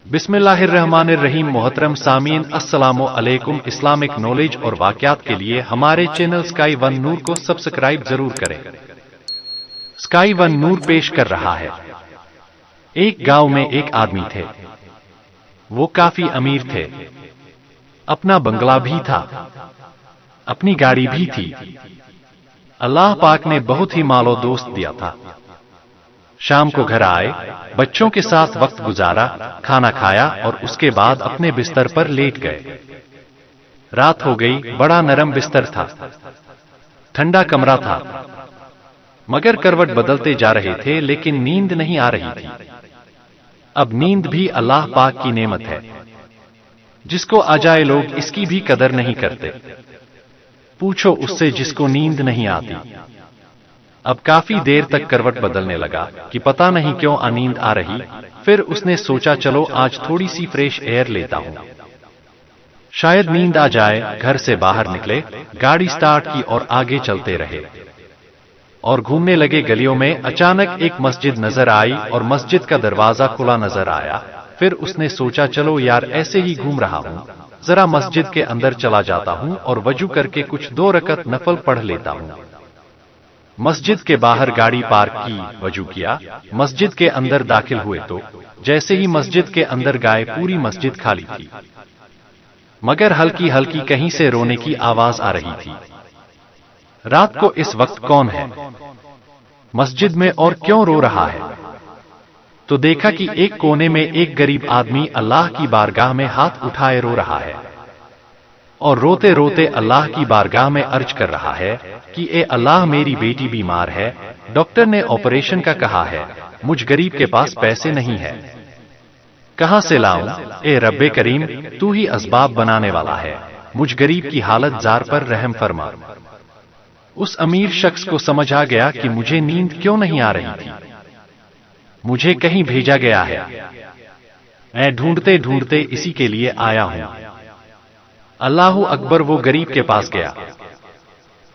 बिस्मिल्लाहिर्रहमानिर्रहीम। मोहतरम सामीन, अस्सलाम अलैकुम। इस्लामिक नॉलेज और वाक़यात के लिए हमारे चैनल स्काई वन नूर को सब्सक्राइब जरूर करें। स्काई वन नूर पेश कर रहा है। एक गांव में एक आदमी थे। वो काफी अमीर थे। अपना बंगला भी था, अपनी गाड़ी भी थी। अल्लाह पाक ने बहुत ही मालो दोस्त दिया था। शाम को घर आए, बच्चों के साथ वक्त गुजारा, खाना खाया और उसके बाद अपने बिस्तर पर लेट गए। रात हो गई। बड़ा नरम बिस्तर था, ठंडा कमरा था, मगर करवट बदलते जा रहे थे लेकिन नींद नहीं आ रही थी। अब नींद भी अल्लाह पाक की नेमत है, जिसको आ जाए लोग इसकी भी कदर नहीं करते। पूछो उससे जिसको नींद नहीं आती। अब काफी देर तक करवट बदलने लगा कि पता नहीं क्यों नींद आ रही। फिर उसने सोचा चलो आज थोड़ी सी फ्रेश एयर लेता हूं, शायद नींद आ जाए। घर से बाहर निकले, गाड़ी स्टार्ट की और आगे चलते रहे और घूमने लगे। गलियों में अचानक एक मस्जिद नजर आई और मस्जिद का दरवाजा खुला नजर आया। फिर उसने सोचा चलो यार ऐसे ही घूम रहा हूं, जरा मस्जिद के अंदर चला जाता हूं और वजू करके कुछ 2 रकत नफल पढ़ लेता हूं। मस्जिद के बाहर गाड़ी पार्क की, वजू किया, मस्जिद के अंदर दाखिल हुए तो जैसे ही मस्जिद के अंदर गए पूरी मस्जिद खाली थी, मगर हल्की हल्की कहीं से रोने की आवाज आ रही थी। रात को इस वक्त कौन है मस्जिद में और क्यों रो रहा है? तो देखा कि एक कोने में एक गरीब आदमी अल्लाह की बारगाह में हाथ उठाए रो रहा है और रोते रोते अल्लाह की बारगाह में अर्ज कर रहा है कि ए अल्लाह, मेरी बेटी बीमार है, डॉक्टर ने ऑपरेशन का कहा है, मुझ गरीब के पास पैसे नहीं है, कहां से लाऊं? ए रब्बे करीम, तू ही असबाब बनाने वाला है, मुझ गरीब की हालत जार पर रहम फरमा। उस अमीर शख्स को समझ आ गया कि मुझे नींद क्यों नहीं आ रही थी, मुझे कहीं भेजा गया है, मैं ढूंढते ढूंढते इसी के लिए आया हूं। अल्लाहू अकबर। वो गरीब के पास गया,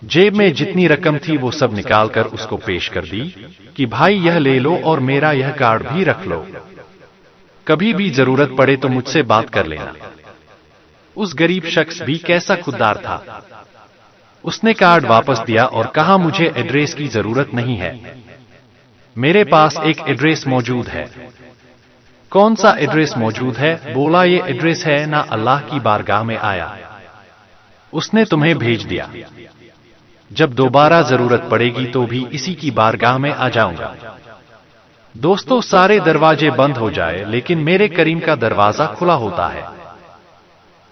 जेब में जितनी रकम थी वो सब निकालकर उसको पेश कर दी कि भाई यह ले लो और मेरा यह कार्ड भी रख लो, कभी भी जरूरत पड़े तो मुझसे बात कर लेना। उस गरीब शख्स भी कैसा खुददार था, उसने कार्ड वापस दिया और कहा मुझे एड्रेस की जरूरत नहीं है, मेरे पास एक एड्रेस मौजूद है। कौन सा एड्रेस मौजूद है? बोला ये एड्रेस है ना, अल्लाह की बारगाह में आया, उसने तुम्हें भेज दिया, जब दोबारा जरूरत पड़ेगी तो भी इसी की बारगाह में आ जाऊंगा। दोस्तों, सारे दरवाजे बंद हो जाए लेकिन मेरे करीम का दरवाजा खुला होता है।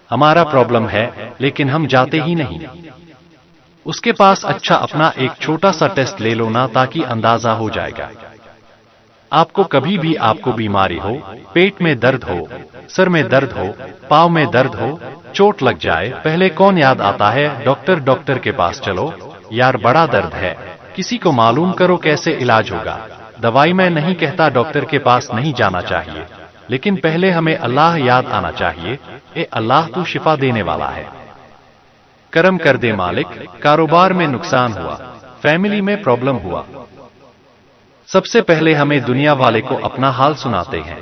हमारा प्रॉब्लम है लेकिन हम जाते ही नहीं। उसके पास अच्छा अपना एक छोटा सा टेस्ट ले लो ना, ताकि अंदाजा हो जाएगा। आपको कभी भी आपको बीमारी हो, पेट में दर्द हो, सर में दर्द हो, पांव में दर्द हो, चोट लग जाए, पहले कौन याद आता है? डॉक्टर। डॉक्टर के पास चलो यार, बड़ा दर्द है, किसी को मालूम करो कैसे इलाज होगा। दवाई मैं नहीं कहता डॉक्टर के पास नहीं जाना चाहिए, लेकिन पहले हमें अल्लाह याद आना चाहिए। ए अल्लाह, तू शिफा देने वाला है, करम कर दे मालिक। कारोबार में नुकसान हुआ, फैमिली में प्रॉब्लम हुआ, सबसे पहले हमें दुनिया वाले को अपना हाल सुनाते हैं,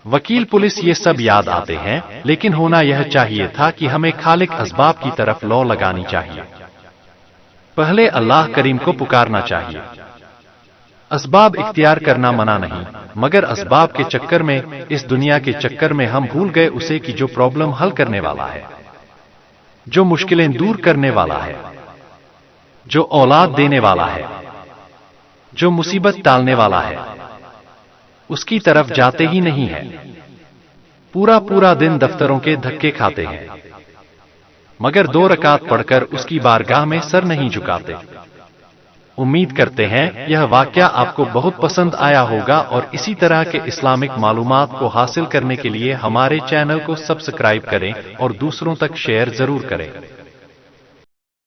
वकील पुलिस ये सब याद आते हैं, लेकिन होना यह चाहिए था कि हमें खालिक असबाब की तरफ लौ लगानी चाहिए। पहले अल्लाह करीम को पुकारना चाहिए। असबाब इख्तियार करना मना नहीं, मगर असबाब के चक्कर में, इस दुनिया के चक्कर में हम भूल गए उसे कि जो प्रॉब्लम हल करने वाला है, जो मुश्किलें दूर करने वाला है, जो औलाद देने वाला है, जो मुसीबत टालने वाला है, उसकी तरफ जाते ही नहीं है। पूरा पूरा दिन दफ्तरों के धक्के खाते हैं, मगर 2 रकात पढ़कर उसकी बारगाह में सर नहीं झुकाते। उम्मीद करते हैं यह वाकया आपको बहुत पसंद आया होगा और इसी तरह के इस्लामिक मालूमात को हासिल करने के लिए हमारे चैनल को सब्सक्राइब करें और दूसरों तक शेयर जरूर करें।